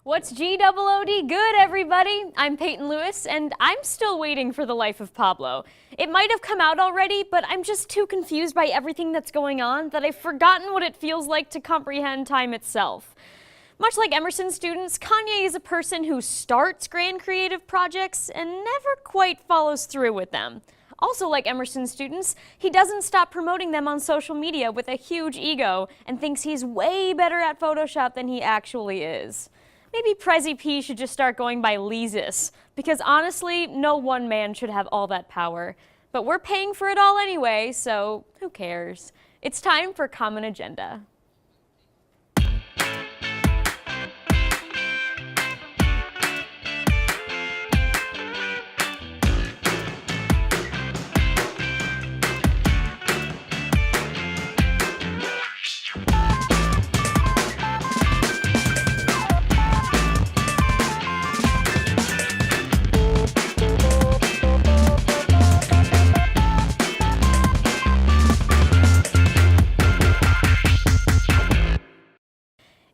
What's G-double-O-D good, everybody? I'm Peyton Lewis, and I'm still waiting for The Life of Pablo. It might have come out already, but I'm just too confused by everything that's going on that I've forgotten what it feels like to comprehend time itself. Much like Emerson students, Kanye is a person who starts grand creative projects and never quite follows through with them. Also, like Emerson students, he doesn't stop promoting them on social media with a huge ego and thinks he's way better at Photoshop than he actually is. Maybe Prezi P should just start going by Leezus, because honestly, no one man should have all that power. But we're paying for it all anyway, so who cares? It's time for Common Agenda.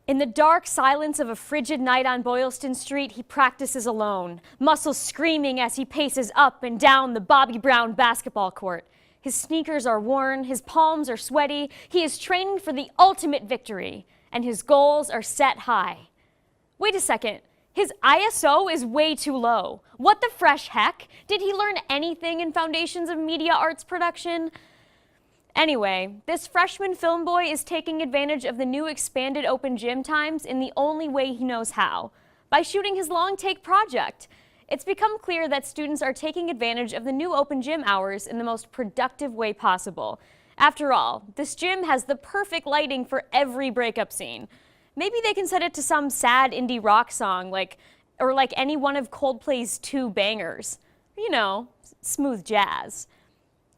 In the dark silence of a frigid night on Boylston Street, he practices alone, muscles screaming as he paces up and down the Bobby Brown basketball court. His sneakers are worn, his palms are sweaty, he is training for the ultimate victory, and his goals are set high. Wait a second, his ISO is way too low. What the fresh heck? Did he learn anything in Foundations of Media Arts Production? Anyway, this freshman film boy is taking advantage of the new expanded open gym times in the only way he knows how, by shooting his long take project. It's become clear that students are taking advantage of the new open gym hours in the most productive way possible. After all, this gym has the perfect lighting for every breakup scene. Maybe they can set it to some sad indie rock song or like any one of Coldplay's 2 bangers. You know, smooth jazz.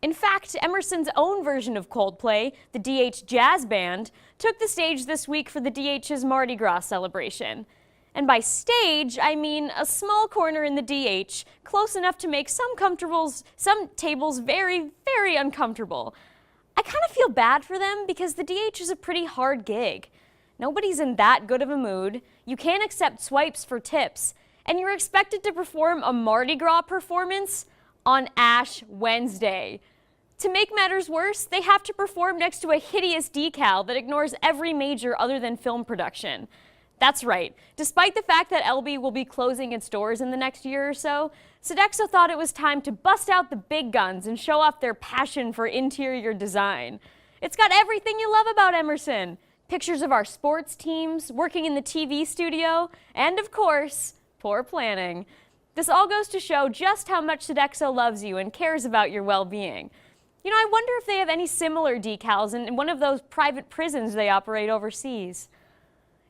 In fact, Emerson's own version of Coldplay, the DH Jazz Band, took the stage this week for the DH's Mardi Gras celebration. And by stage, I mean a small corner in the DH, close enough to make some tables very, very uncomfortable. I kind of feel bad for them because the DH is a pretty hard gig. Nobody's in that good of a mood, you can't accept swipes for tips, and you're expected to perform a Mardi Gras performance on Ash Wednesday. To make matters worse, they have to perform next to a hideous decal that ignores every major other than film production. That's right, despite the fact that LB will be closing its doors in the next year or so, Sodexo thought it was time to bust out the big guns and show off their passion for interior design. It's got everything you love about Emerson. Pictures of our sports teams, working in the TV studio, and of course, poor planning. This all goes to show just how much Sodexo loves you and cares about your well-being. You know, I wonder if they have any similar decals in one of those private prisons they operate overseas.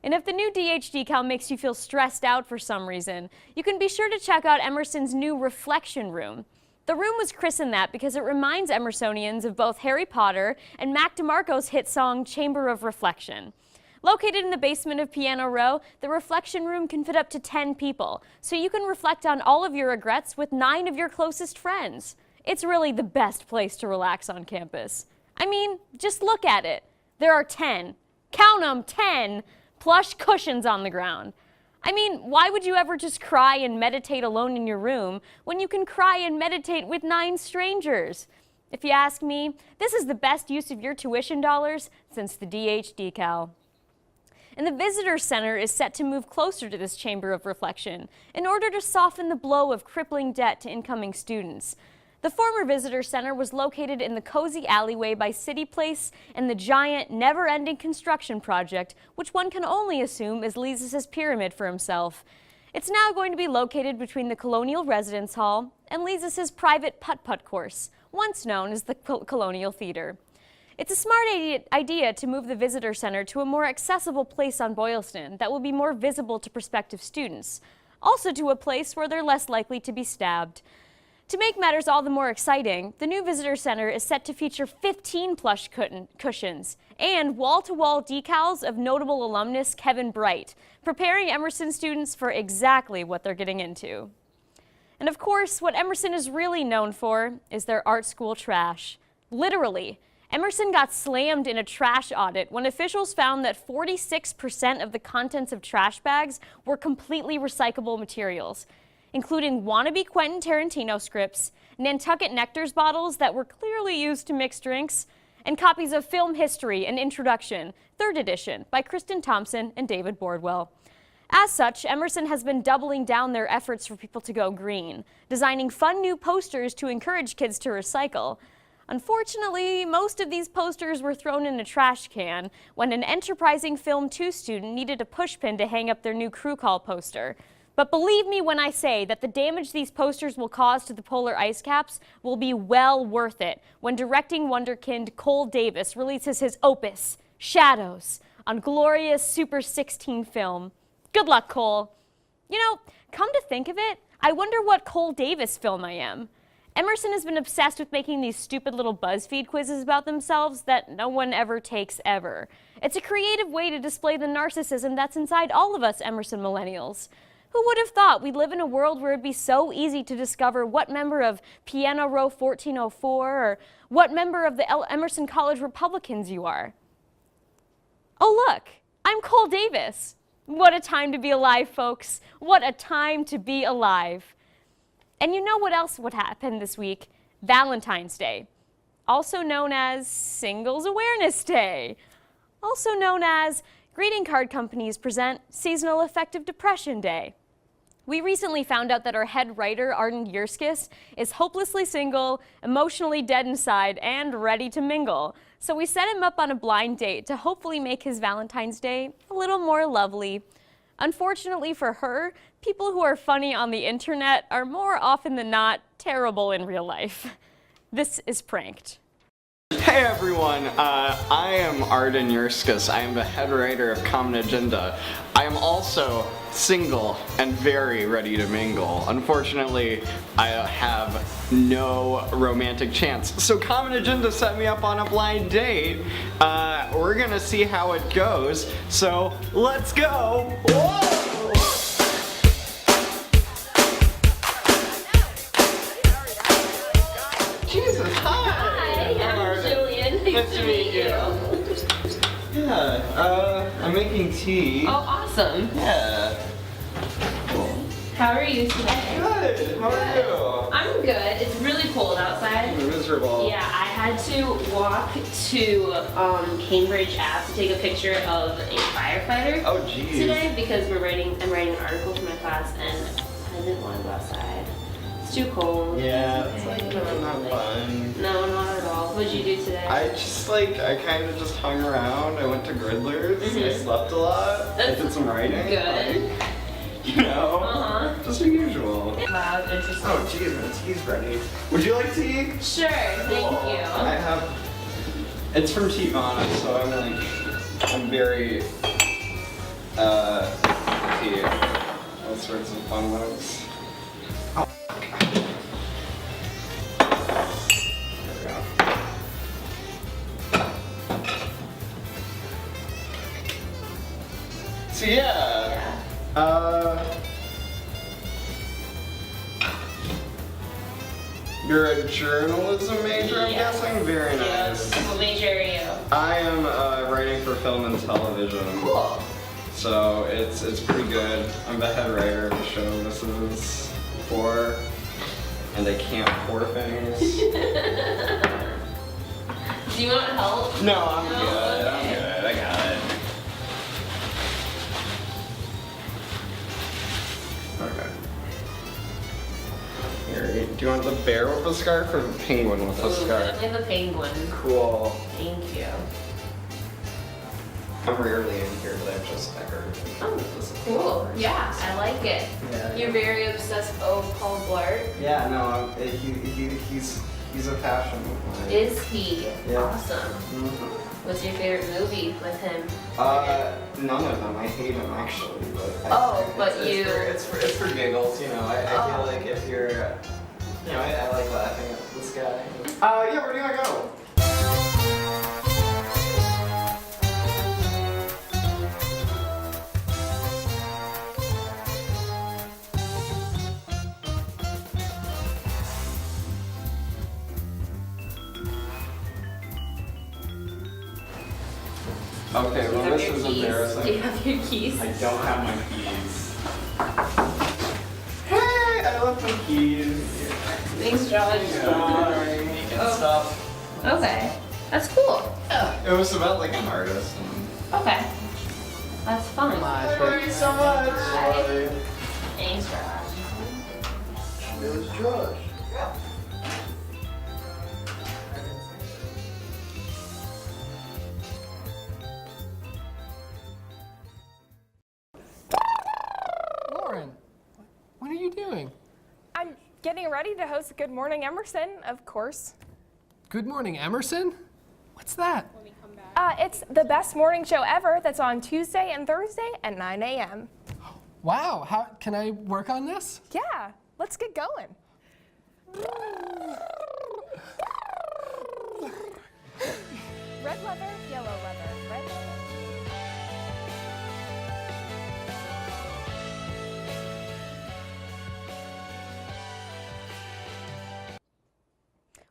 And if the new DH decal makes you feel stressed out for some reason, you can be sure to check out Emerson's new Reflection Room. The room was christened that because it reminds Emersonians of both Harry Potter and Mac DeMarco's hit song Chamber of Reflection. Located in the basement of Piano Row, the Reflection Room can fit up to 10 people, so you can reflect on all of your regrets with 9 of your closest friends. It's really the best place to relax on campus. I mean, just look at it. There are 10, count them, 10 plush cushions on the ground. I mean, why would you ever just cry and meditate alone in your room when you can cry and meditate with 9 strangers? If you ask me, this is the best use of your tuition dollars since the DH decal. And the Visitor Center is set to move closer to this chamber of reflection in order to soften the blow of crippling debt to incoming students. The former Visitor Center was located in the cozy alleyway by City Place and the giant, never-ending construction project, which one can only assume is Leezus' pyramid for himself. It's now going to be located between the Colonial Residence Hall and Leezus' private putt-putt course, once known as the Colonial Theater. It's a smart idea to move the Visitor Center to a more accessible place on Boylston that will be more visible to prospective students, also to a place where they're less likely to be stabbed. To make matters all the more exciting, the new Visitor Center is set to feature 15 plush cushions and wall-to-wall decals of notable alumnus Kevin Bright, preparing Emerson students for exactly what they're getting into. And of course, what Emerson is really known for is their art school trash. Literally. Emerson got slammed in a trash audit when officials found that 46% of the contents of trash bags were completely recyclable materials, including wannabe Quentin Tarantino scripts, Nantucket Nectar's bottles that were clearly used to mix drinks, and copies of Film History and Introduction, 3rd edition, by Kristen Thompson and David Bordwell. As such, Emerson has been doubling down their efforts for people to go green, designing fun new posters to encourage kids to recycle. Unfortunately, most of these posters were thrown in a trash can when an enterprising Film 2 student needed a pushpin to hang up their new crew call poster. But believe me when I say that the damage these posters will cause to the polar ice caps will be well worth it when directing wonderkind Cole Davis releases his opus, Shadows, on glorious Super 16 film. Good luck, Cole. You know, come to think of it, I wonder what Cole Davis film I am. Emerson has been obsessed with making these stupid little BuzzFeed quizzes about themselves that no one ever takes ever. It's a creative way to display the narcissism that's inside all of us Emerson millennials. Who would have thought we'd live in a world where it'd be so easy to discover what member of Piano Row 1404 or what member of the Emerson College Republicans you are? Oh look, I'm Cole Davis. What a time to be alive, folks. What a time to be alive. And you know what else would happen this week? Valentine's Day, also known as Singles Awareness Day, also known as greeting card companies present Seasonal Affective Depression Day. We recently found out that our head writer, Arden Yerskis, is hopelessly single, emotionally dead inside, and ready to mingle. So we set him up on a blind date to hopefully make his Valentine's Day a little more lovely. Unfortunately for her, people who are funny on the internet are more often than not terrible in real life. This is Pranked. Hey everyone, I am Arden Yerskis. I am the head writer of Common Agenda. I am also single and very ready to mingle. Unfortunately, I have no romantic chance. So Common Agenda set me up on a blind date. We're gonna see how it goes. So let's go. Whoa! Jesus, hi! Nice to meet you. Yeah, I'm making tea. Oh, awesome. Yeah. Cool. How are you today? Good. How are you? I'm good. It's really cold outside. I'm miserable. Yeah, I had to walk to Cambridge Ave to take a picture of a firefighter Oh, geez. today because I'm writing an article for my class and I didn't want to go outside. It's too cold. Yeah, it's like not fun. No, not at all. What did you do today? I kind of just hung around. I went to Griddler's. I slept a lot. I did some writing. Good. Like, you know, just the usual. Loud, interesting. Oh, geez, my tea's ready. Would you like tea? Sure, thank you. I have. It's from Tivana, so I'm very tea. All sorts of fun ones. So yeah, you're a journalism major, I'm guessing? Very nice. What major are you? I am writing for film and television. Cool. So it's pretty good. I'm the head writer of the show this is for, and I can't pour things. Do you want help? No, I'm No? good. Okay. I'm good. I got it. Okay. Here, do you want the bear with a scarf or the penguin with a scarf? Definitely the penguin. Cool. Thank you. I'm rarely in here, but I heard. Oh, This is cool. Yeah, I like it. Yeah. You're very obsessed with Paul Blart. Yeah, no, he's a passion of mine. Is he? Yeah. Awesome. Mm-hmm. What's your favorite movie with him? None of them. I hate him actually, but it's for giggles, you know. I feel like if you're, you know, I like laughing at this guy. Yeah, where do you want to go? Okay, well this is Do you embarrassing. have your keys? I don't have my keys. Hey, I left my keys. Thanks, Josh. Sorry. And stuff. Okay. That's cool. It was about like an artist. And... Okay. That's fun. Thank you so much. Bye. Thanks, Josh. It was Josh. Lauren, what are you doing? I'm getting ready to host Good Morning Emerson, of course. Good morning, Emerson? What's that? It's the best morning show ever that's on Tuesday and Thursday at 9 a.m. Wow, how can I work on this? Yeah, let's get going. Red leather, yellow leather, red leather.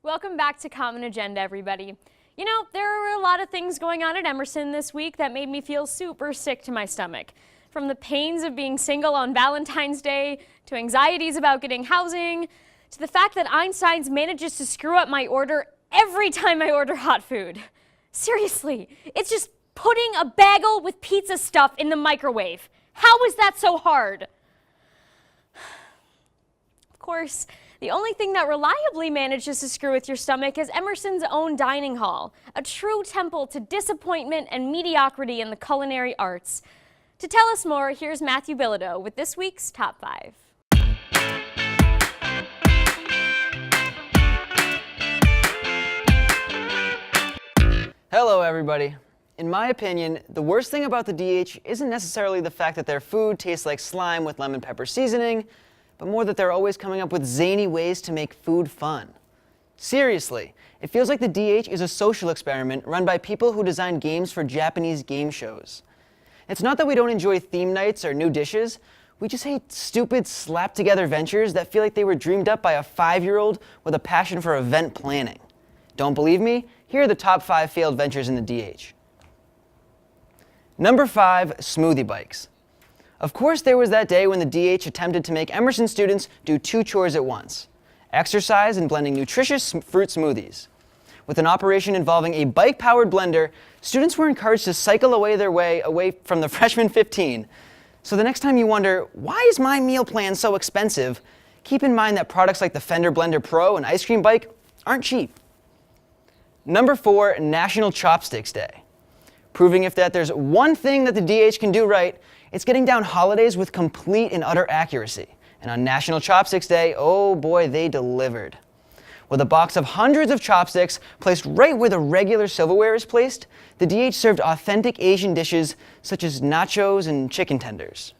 Welcome back to Common Agenda, everybody. You know, there were a lot of things going on at Emerson this week that made me feel super sick to my stomach. From the pains of being single on Valentine's Day, to anxieties about getting housing, to the fact that Einstein's manages to screw up my order every time I order hot food. Seriously, it's just putting a bagel with pizza stuff in the microwave. How is that so hard? Of course, the only thing that reliably manages to screw with your stomach is Emerson's own dining hall, a true temple to disappointment and mediocrity in the culinary arts. To tell us more, here's Matthew Bilodeau with this week's Top 5. Hello, everybody. In my opinion, the worst thing about the DH isn't necessarily the fact that their food tastes like slime with lemon pepper seasoning, but more that they're always coming up with zany ways to make food fun. Seriously, it feels like the DH is a social experiment run by people who design games for Japanese game shows. It's not that we don't enjoy theme nights or new dishes, we just hate stupid, slapped-together ventures that feel like they were dreamed up by a 5-year-old with a passion for event planning. Don't believe me? Here are the top 5 failed ventures in the DH. Number 5, smoothie bikes. Of course, there was that day when the DH attempted to make Emerson students do 2 chores at once: exercise and blending nutritious fruit smoothies. With an operation involving a bike-powered blender, students were encouraged to cycle their way away from the freshman 15. So the next time you wonder, why is my meal plan so expensive, keep in mind that products like the Fender Blender Pro and Ice Cream Bike aren't cheap. Number 4, National Chopsticks Day. Proving if that there's one thing that the DH can do right, it's getting down holidays with complete and utter accuracy. And on National Chopsticks Day, oh boy, they delivered. With a box of hundreds of chopsticks placed right where the regular silverware is placed, the DH served authentic Asian dishes such as nachos and chicken tenders.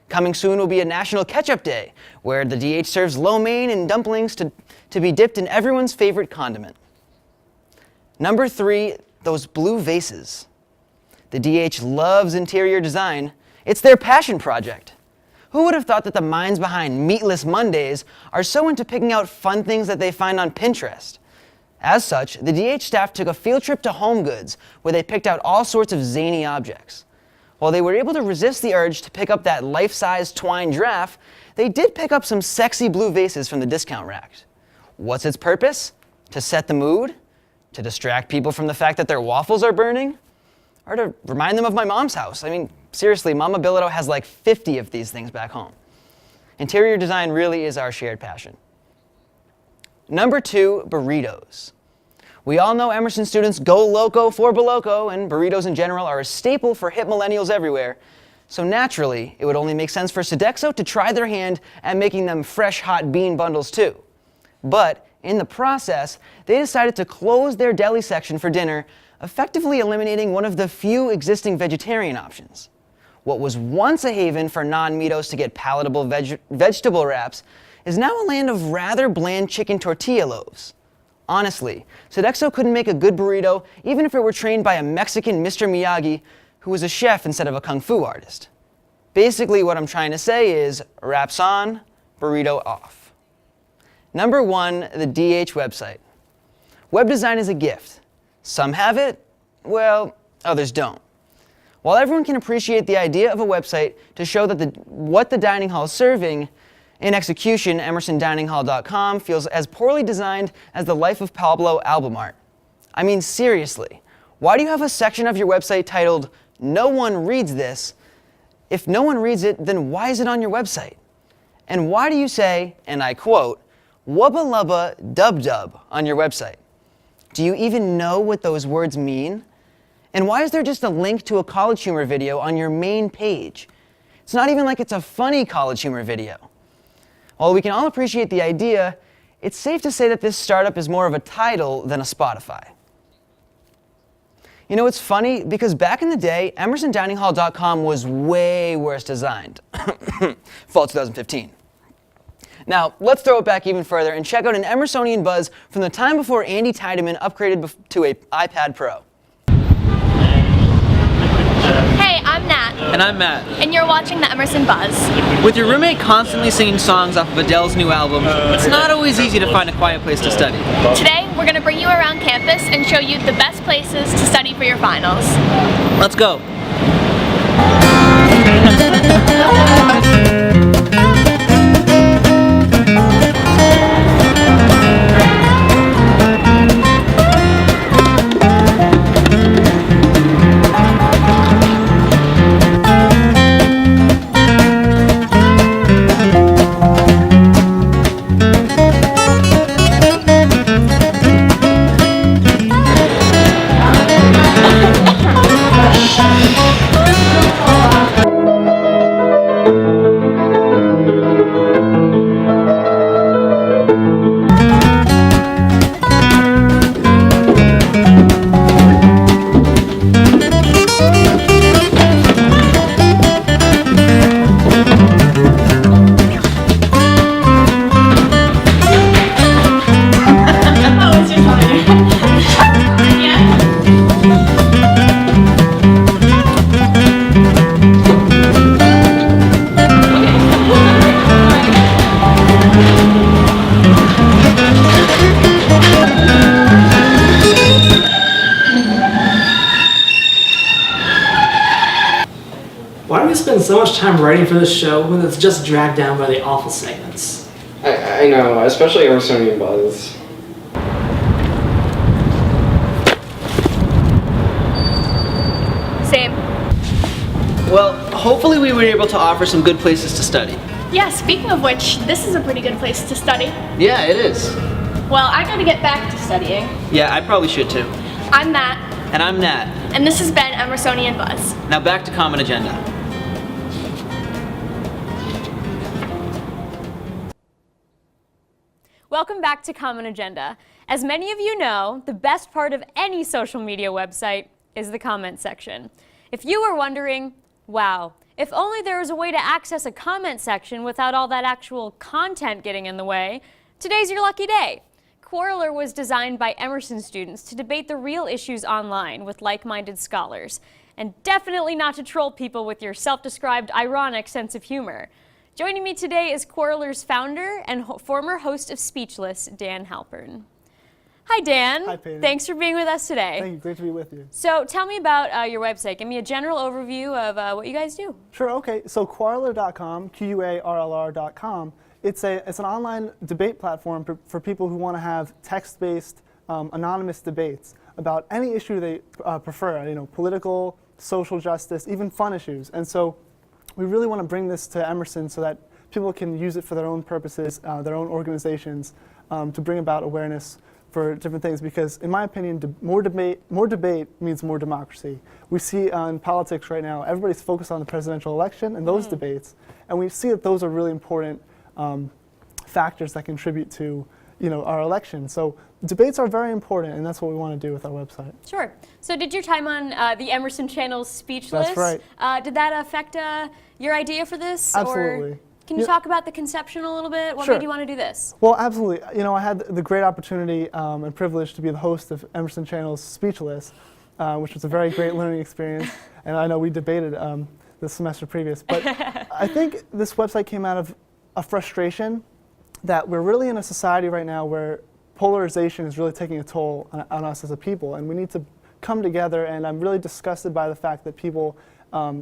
Coming soon will be a National Ketchup Day, where the DH serves lo mein and dumplings to be dipped in everyone's favorite condiment. Number 3, those blue vases. The DH loves interior design. It's their passion project. Who would have thought that the minds behind Meatless Mondays are so into picking out fun things that they find on Pinterest? As such, the DH staff took a field trip to HomeGoods, where they picked out all sorts of zany objects. While they were able to resist the urge to pick up that life-size twine giraffe, they did pick up some sexy blue vases from the discount rack. What's its purpose? To set the mood? To distract people from the fact that their waffles are burning? Or to remind them of my mom's house? I mean, seriously, Mama Bilodeau has like 50 of these things back home. Interior design really is our shared passion. Number 2, burritos. We all know Emerson students go loco for Boloco, and burritos in general are a staple for hip millennials everywhere. So naturally, it would only make sense for Sodexo to try their hand at making them fresh hot bean bundles too. But in the process, they decided to close their deli section for dinner, effectively eliminating one of the few existing vegetarian options. What was once a haven for non-meatos to get palatable vegetable wraps is now a land of rather bland chicken tortilla loaves. Honestly, Sodexo couldn't make a good burrito even if it were trained by a Mexican Mr. Miyagi who was a chef instead of a kung fu artist. Basically, what I'm trying to say is wraps on, burrito off. Number 1, the DH website. Web design is a gift. Some have it, well, others don't. While everyone can appreciate the idea of a website to show that what the dining hall is serving, in execution, emersondininghall.com feels as poorly designed as the Life of Pablo album art. I mean, seriously, why do you have a section of your website titled, "No one reads this"? If no one reads it, then why is it on your website? And why do you say, and I quote, "Wubba lubba dub dub" on your website? Do you even know what those words mean? And why is there just a link to a College Humor video on your main page? It's not even like it's a funny College Humor video. While we can all appreciate the idea, it's safe to say that this startup is more of a Tidal than a Spotify. You know, it's funny, because back in the day, emersondininghall.com was way worse designed. Fall 2015. Now, let's throw it back even further and check out an Emersonian buzz from the time before Andy Tiedemann upgraded to an iPad Pro. Hey, I'm Nat. And I'm Matt. And you're watching the Emerson Buzz. With your roommate constantly singing songs off of Adele's new album, it's not always easy to find a quiet place to study. Today, we're going to bring you around campus and show you the best places to study for your finals. Let's go. Why do we spend so much time writing for this show when it's just dragged down by the awful segments? I know, especially Emersonian buzz. Same. Well, hopefully we were able to offer some good places to study. Yeah, speaking of which, this is a pretty good place to study. Yeah, it is. Well, I gotta get back to studying. Yeah, I probably should too. I'm Matt, And I'm Nat. and this has been Emersonian Buzz. Now back to Common Agenda. Welcome back to Common Agenda. As many of you know, the best part of any social media website is the comment section. If you were wondering, wow, if only there was a way to access a comment section without all that actual content getting in the way, today's your lucky day. Quarreler was designed by Emerson students to debate the real issues online with like-minded scholars, and definitely not to troll people with your self-described ironic sense of humor. Joining me today is Quarreler's founder and former host of Speechless, Dan Halpern. Hi, Dan. Hi, Peyton. Thanks for being with us today. Thank you. Great to be with you. So tell me about your website. Give me a general overview of what you guys do. Sure. Okay. So Quarreler.com, QUARLR.com. It's an online debate platform for people who want to have text-based, anonymous debates about any issue they prefer. You know, political, social justice, even fun issues. And so we really want to bring this to Emerson so that people can use it for their own purposes, their own organizations, to bring about awareness for different things. Because in my opinion, more debate means more democracy. We see in politics right now, everybody's focused on the presidential election and those debates, and we see that those are really important factors that contribute to our election. So debates are very important, and that's what we want to do with our website. Sure. So did your time on the Emerson channel's Speechless? That's right. Did that affect your idea for this? Absolutely. Or can you talk about the conception a little bit? What Sure. made you want to do this? Well, absolutely. I had the great opportunity and privilege to be the host of Emerson Channel's Speechless, which was a very great learning experience. And I know we debated the semester previous. But I think this website came out of a frustration that we're really in a society right now where polarization is really taking a toll on us as a people. And we need to come together, and I'm really disgusted by the fact that people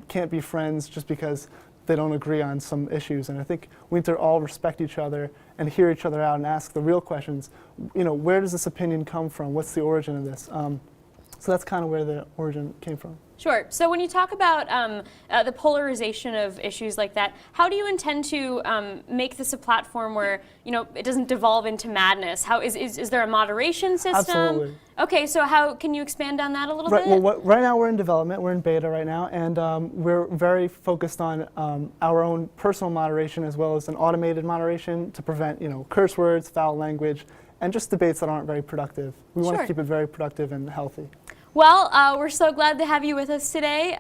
can't be friends just because they don't agree on some issues. And I think we need to all respect each other and hear each other out and ask the real questions. Where does this opinion come from? What's the origin of this? So that's kind of where the origin came from. Sure. So when you talk about the polarization of issues like that, how do you intend to make this a platform where it doesn't devolve into madness? How is there a moderation system? Absolutely. Okay. So how can you expand on that a little bit? Well, right now we're in development. We're in beta right now, and we're very focused on our own personal moderation as well as an automated moderation to prevent curse words, foul language, and just debates that aren't very productive. We want to keep it very productive and healthy. Well, we're so glad to have you with us today.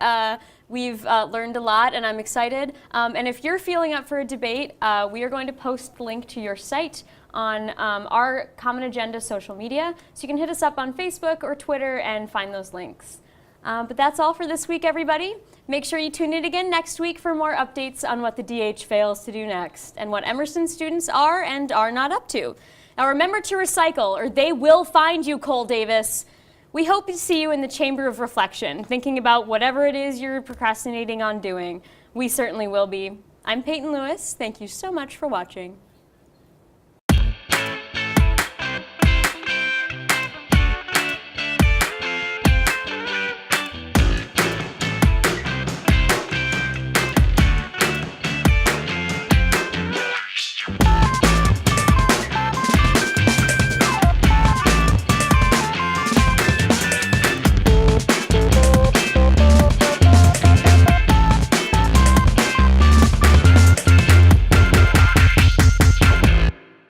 We've learned a lot, and I'm excited. And if you're feeling up for a debate, we are going to post the link to your site on our Common Agenda social media. So you can hit us up on Facebook or Twitter and find those links. But that's all for this week, everybody. Make sure you tune in again next week for more updates on what the DH fails to do next and what Emerson students are and are not up to. Now remember to recycle, or they will find you, Cole Davis. We hope to see you in the chamber of reflection, thinking about whatever it is you're procrastinating on doing. We certainly will be. I'm Peyton Lewis. Thank you so much for watching.